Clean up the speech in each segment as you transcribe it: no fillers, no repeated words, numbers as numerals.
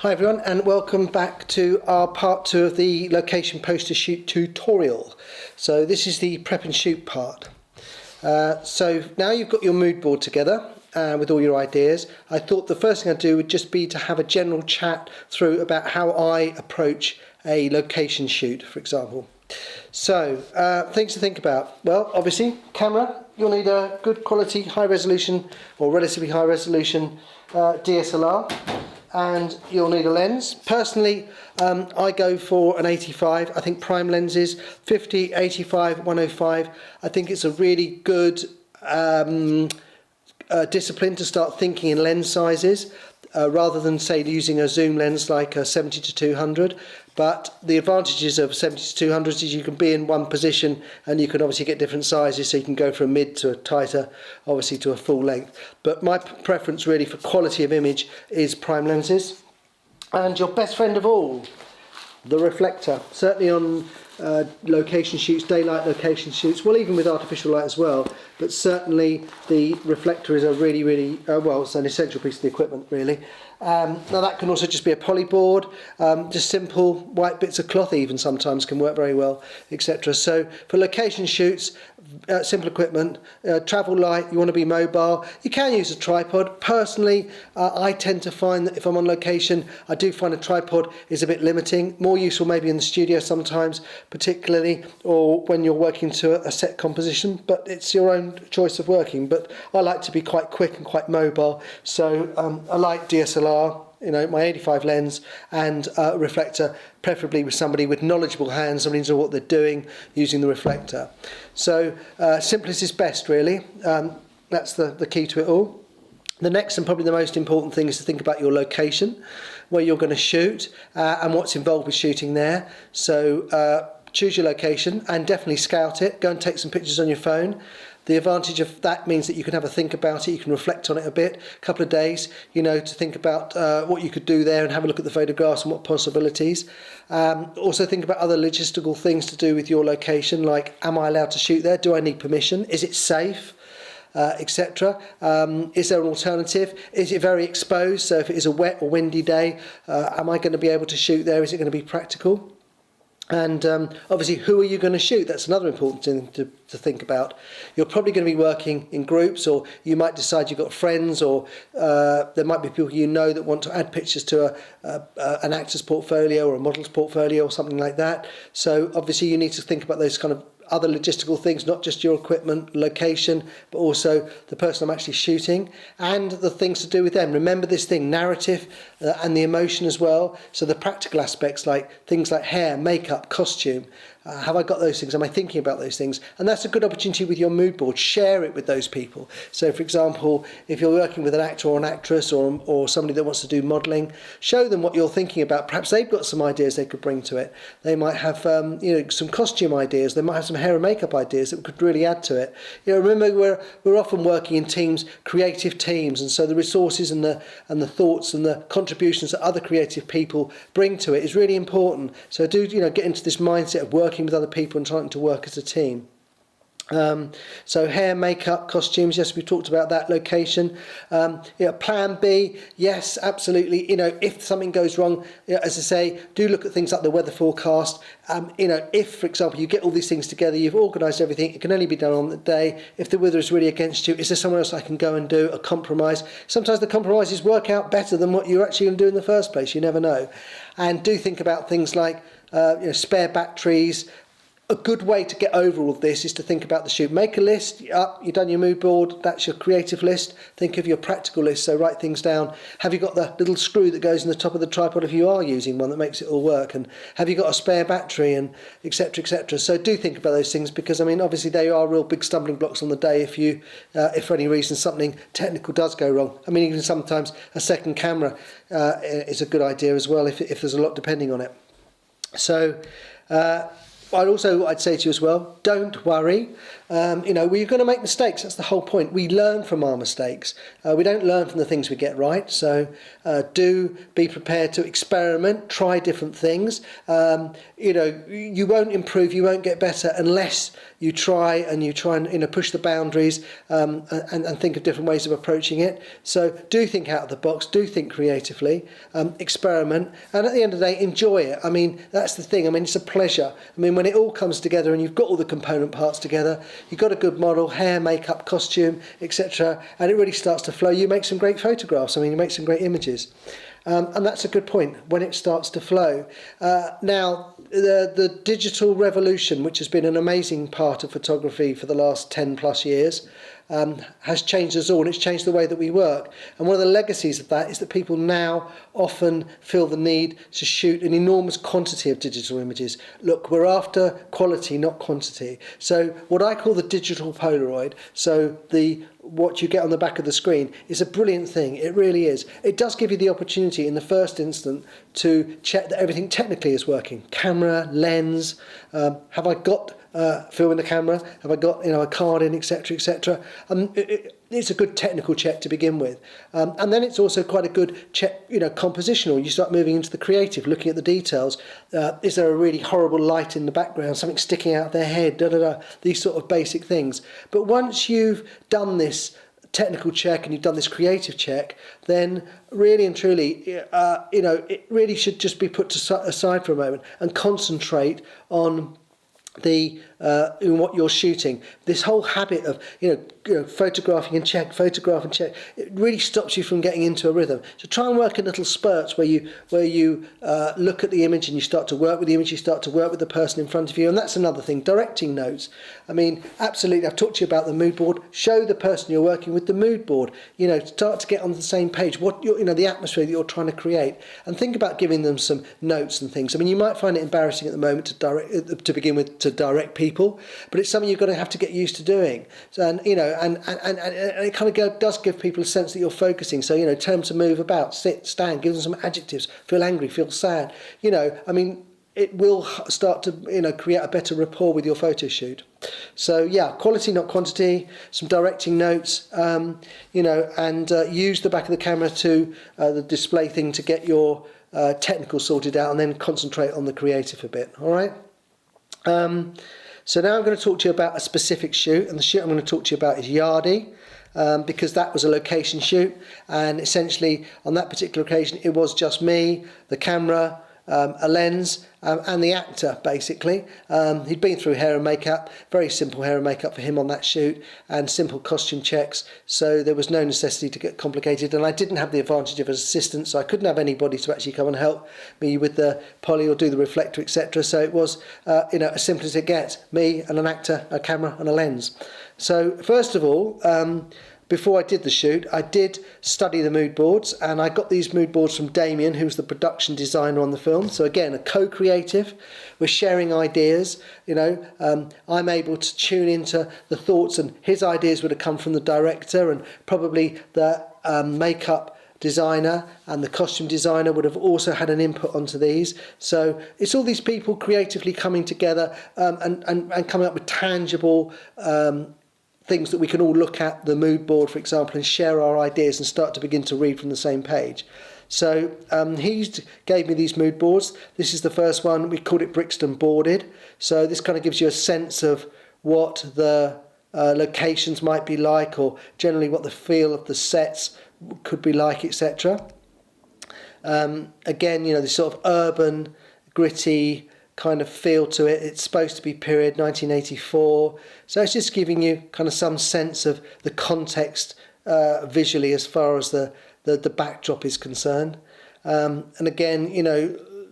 Hi everyone, and welcome back to our part 2 of the location poster shoot tutorial. So this is the prep and shoot part. So now you've got your mood board together with all your ideas. I thought the first thing I'd do would just be to have a general chat through about how I approach a location shoot, for example. So things to think about. Well, obviously camera, you'll need a good quality high resolution or relatively high resolution DSLR. And you'll need a lens. Personally, I go for an 85. I think prime lenses, 50, 85, 105. I think it's a really good discipline to start thinking in lens sizes rather than, say, using a zoom lens like a 70 to 200. But the advantages of 70 to 200 is you can be in one position and you can obviously get different sizes, so you can go from a mid to a tighter, obviously to a full length. But my preference really for quality of image is prime lenses. And your best friend of all, the reflector. Certainly on location shoots, daylight location shoots, well, even with artificial light as well, but certainly the reflector is a really well, it's an essential piece of the equipment really. Now that can also just be a poly board, just simple white bits of cloth even sometimes can work very well, etc. So for location shoots, simple equipment, travel light, you want to be mobile, you can use a tripod. Personally, I tend to find that if I'm on location, I do find a tripod is a bit limiting, more useful maybe in the studio sometimes, particularly, or when you're working to a set composition, but it's your own choice of working. But I like to be quite quick and quite mobile, so I like DSLR, you know, my 85 lens and reflector, preferably with somebody with knowledgeable hands, somebody who knows what they're doing using the reflector. So simplest is best really, that's the key to it all. The next and probably the most important thing is to think about your location, where you're going to shoot and what's involved with shooting there. So choose your location and definitely scout it, go and take some pictures on your phone. The advantage of that means that you can have a think about it, you can reflect on it a bit, a couple of days, you know, to think about what you could do there and have a look at the photographs and what possibilities. Also think about other logistical things to do with your location, like am I allowed to shoot there? Do I need permission? Is it safe? Etc. Is there an alternative? Is it very exposed? So if it is a wet or windy day, am I going to be able to shoot there? Is it going to be practical? And obviously, who are you going to shoot? That's another important thing to think about. You're probably going to be working in groups, or you might decide you've got friends, or there might be people you know that want to add pictures to an actor's portfolio or a model's portfolio or something like that. So obviously you need to think about those kind of other logistical things, not just your equipment, location, but also the person I'm actually shooting and the things to do with them. Remember this thing, narrative and the emotion as well. So the practical aspects, like things like hair, makeup, costume. Have I got those things? Am I thinking about those things? And that's a good opportunity with your mood board. Share it with those people. So for example, if you're working with an actor or an actress or somebody that wants to do modelling, show them what you're thinking about. Perhaps they've got some ideas they could bring to it. They might have some costume ideas. They might have some hair and makeup ideas that could really add to it. You know, remember we're often working in teams, creative teams, and so the resources and the thoughts and the contributions that other creative people bring to it is really important. So do get into this mindset of working with other people and trying to work as a team. So hair, makeup, costumes, yes, we talked about that. Location, plan B, yes, absolutely. If something goes wrong, as I say, do look at things like the weather forecast. If, for example, you get all these things together, you've organised everything, it can only be done on the day. If the weather is really against you, is there somewhere else I can go and do a compromise? Sometimes the compromises work out better than what you're actually going to do in the first place. You never know. And do think about things like spare batteries. A good way to get over all of this is to think about the shoot. Make a list. You've done your mood board. That's your creative list. Think of your practical list. So write things down. Have you got the little screw that goes in the top of the tripod if you are using one that makes it all work? And have you got a spare battery? And etc. etc. So do think about those things, because obviously they are real big stumbling blocks on the day if for any reason something technical does go wrong. Even sometimes a second camera is a good idea as well if there's a lot depending on it. So. I'd say to you as well, don't worry. We're going to make mistakes. That's the whole point. We learn from our mistakes. We don't learn from the things we get right. So do be prepared to experiment, try different things. You won't improve, you won't get better unless you try and push the boundaries and think of different ways of approaching it. So do think out of the box, do think creatively, experiment, and at the end of the day, enjoy it. I mean, that's the thing. I mean, it's a pleasure. I mean, when it all comes together and you've got all the component parts together, you've got a good model, hair, makeup, costume, etc., and it really starts to flow. You make some great photographs. I mean, you make some great images. And that's a good point, when it starts to flow. Now, the digital revolution, which has been an amazing part of photography for the last 10 plus years, has changed us all, and it's changed the way that we work. And one of the legacies of that is that people now often feel the need to shoot an enormous quantity of digital images. Look, we're after quality, not quantity. So what I call the digital Polaroid, so what you get on the back of the screen, is a brilliant thing. It really is. It does give you the opportunity in the first instant to check that everything technically is working. Camera, lens, have I got film in the camera, have I got a card in, etc., etc. It's a good technical check to begin with, and then it's also quite a good check, compositional. You start moving into the creative, looking at the details. Is there a really horrible light in the background, something sticking out of their head, these sort of basic things. But once you've done this technical check and you've done this creative check, then really and truly, it really should just be put aside for a moment and concentrate on in what you're shooting. This whole habit of photographing and check, photograph and check, it really stops you from getting into a rhythm. So try and work in little spurts where you look at the image and you start to work with the image, you start to work with the person in front of you. And that's another thing, directing notes. I mean, absolutely, I've talked to you about the mood board. Show the person you're working with the mood board. Start to get on the same page, what the atmosphere that you're trying to create, and think about giving them some notes and things. I mean, you might find it embarrassing at the moment to begin with to direct people, but it's something you're going to have to get used to doing. So, and it kind of does give people a sense that you're focusing. So, tell them to move about, sit, stand, give them some adjectives, feel angry, feel sad. It will start to create a better rapport with your photo shoot. So yeah, quality not quantity, some directing notes, and use the back of the camera to the display thing to get your technical sorted out, and then concentrate on the creative a bit. All right. So now I'm going to talk to you about a specific shoot, and the shoot I'm going to talk to you about is Yardie, because that was a location shoot, and essentially on that particular occasion it was just me, the camera, a lens, and the actor basically. He'd been through hair and makeup, very simple hair and makeup for him on that shoot, and simple costume checks, so there was no necessity to get complicated, and I didn't have the advantage of an assistant, so I couldn't have anybody to actually come and help me with the poly or do the reflector, etc. So it was as simple as it gets, me and an actor, a camera and a lens. So first of all, before I did the shoot, I did study the mood boards, and I got these mood boards from Damien, who's the production designer on the film. So again, a co-creative. We're sharing ideas. I'm able to tune into the thoughts, and his ideas would have come from the director, and probably the makeup designer and the costume designer would have also had an input onto these. So it's all these people creatively coming together and coming up with tangible things that we can all look at, the mood board, for example, and share our ideas and start to begin to read from the same page. So he gave me these mood boards. This is the first one. We called it Brixton Boarded. So this kind of gives you a sense of what the locations might be like, or generally what the feel of the sets could be like, etc. Again, this sort of urban, gritty kind of feel to it. It's supposed to be period 1984, so it's just giving you kind of some sense of the context visually as far as the backdrop is concerned. And again,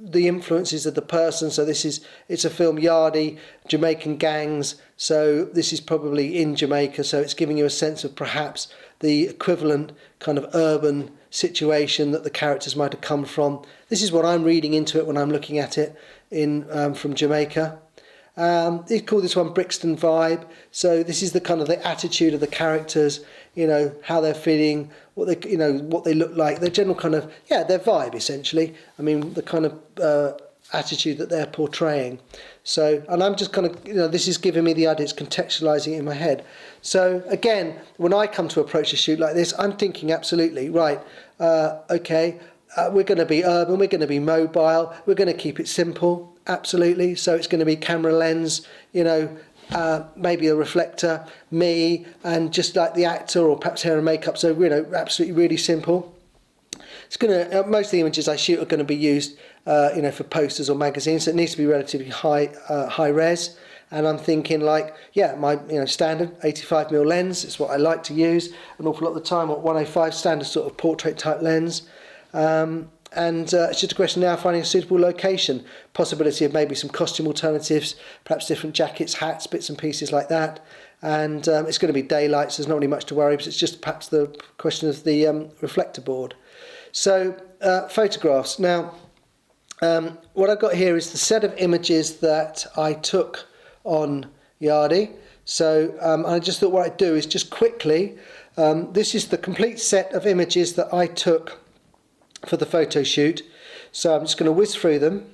the influences of the person. So it's a film, Yardie, Jamaican gangs, so this is probably in Jamaica, so it's giving you a sense of perhaps the equivalent kind of urban situation that the characters might have come from. This is what I'm reading into it when I'm looking at it from Jamaica. They call this one Brixton Vibe. So this is the kind of the attitude of the characters, how they're feeling, what they look like, their general kind of, their vibe essentially. I mean, the kind of attitude that they're portraying. So, and I'm just kind of, this is giving me the idea, it's contextualising it in my head. So again, when I come to approach a shoot like this, I'm thinking absolutely, right, okay, we're going to be urban, we're going to be mobile, we're going to keep it simple, absolutely. So it's going to be camera lens, maybe a reflector, me, and just like the actor, or perhaps hair and makeup. So, absolutely really simple. It's going to, most of the images I shoot are going to be used, for posters or magazines. So it needs to be relatively high res. And I'm thinking my standard 85mm lens is what I like to use an awful lot of the time, or 105 standard sort of portrait type lens. It's just a question now of finding a suitable location, possibility of maybe some costume alternatives, perhaps different jackets, hats, bits and pieces like that. And it's going to be daylight, so there's not really much to worry, but it's just perhaps the question of the reflector board. So photographs. Now, what I've got here is the set of images that I took on Yardi. So I just thought what I'd do is just quickly, this is the complete set of images that I took for the photo shoot. So I'm just going to whiz through them.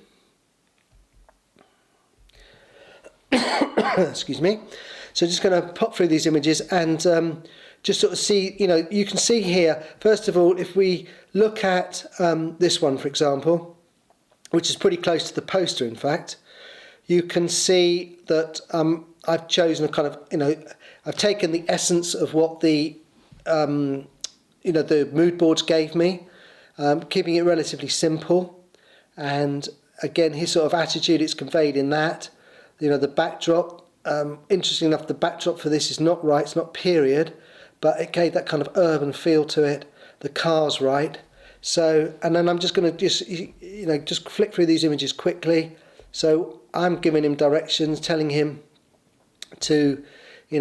Excuse me. So just going to pop through these images and just sort of see, you can see here, first of all, if we look at this one, for example, which is pretty close to the poster, in fact, you can see that I've chosen a kind of, I've taken the essence of what the mood boards gave me, keeping it relatively simple. And again, his sort of attitude, it's conveyed in that. The backdrop, interesting enough, the backdrop for this is not right, it's not period, but it gave that kind of urban feel to it. The car's right. So, and then I'm just going to just flick through these images quickly. So I'm giving him directions, telling him to,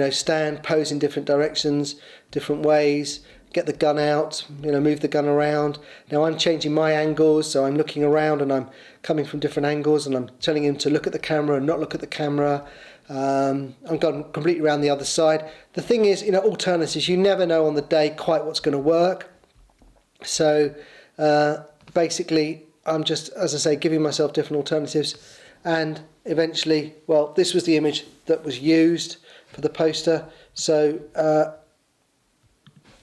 stand, pose in different directions, different ways, get the gun out, move the gun around. Now I'm changing my angles, so I'm looking around and I'm coming from different angles, and I'm telling him to look at the camera and not look at the camera. I'm going completely around the other side. The thing is, alternatives, you never know on the day quite what's going to work. So basically, I'm just, as I say, giving myself different alternatives. And eventually, well, this was the image that was used for the poster. So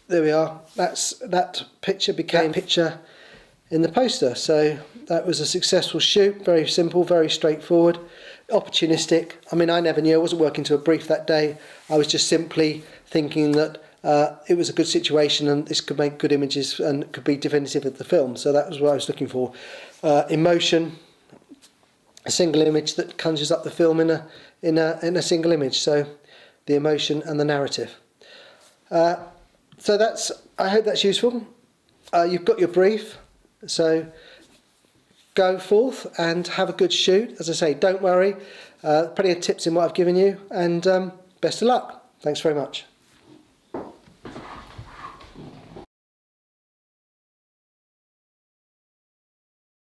there we are. That picture became a picture in the poster. So that was a successful shoot. Very simple, very straightforward, opportunistic. I mean, I never knew. I wasn't working to a brief that day. I was just simply thinking that it was a good situation and this could make good images and could be definitive of the film. So that was what I was looking for. Emotion, a single image that conjures up the film in a single image. So the emotion and the narrative. So I hope that's useful. You've got your brief, so go forth and have a good shoot. As I say, don't worry. Plenty of tips in what I've given you, and best of luck. Thanks very much.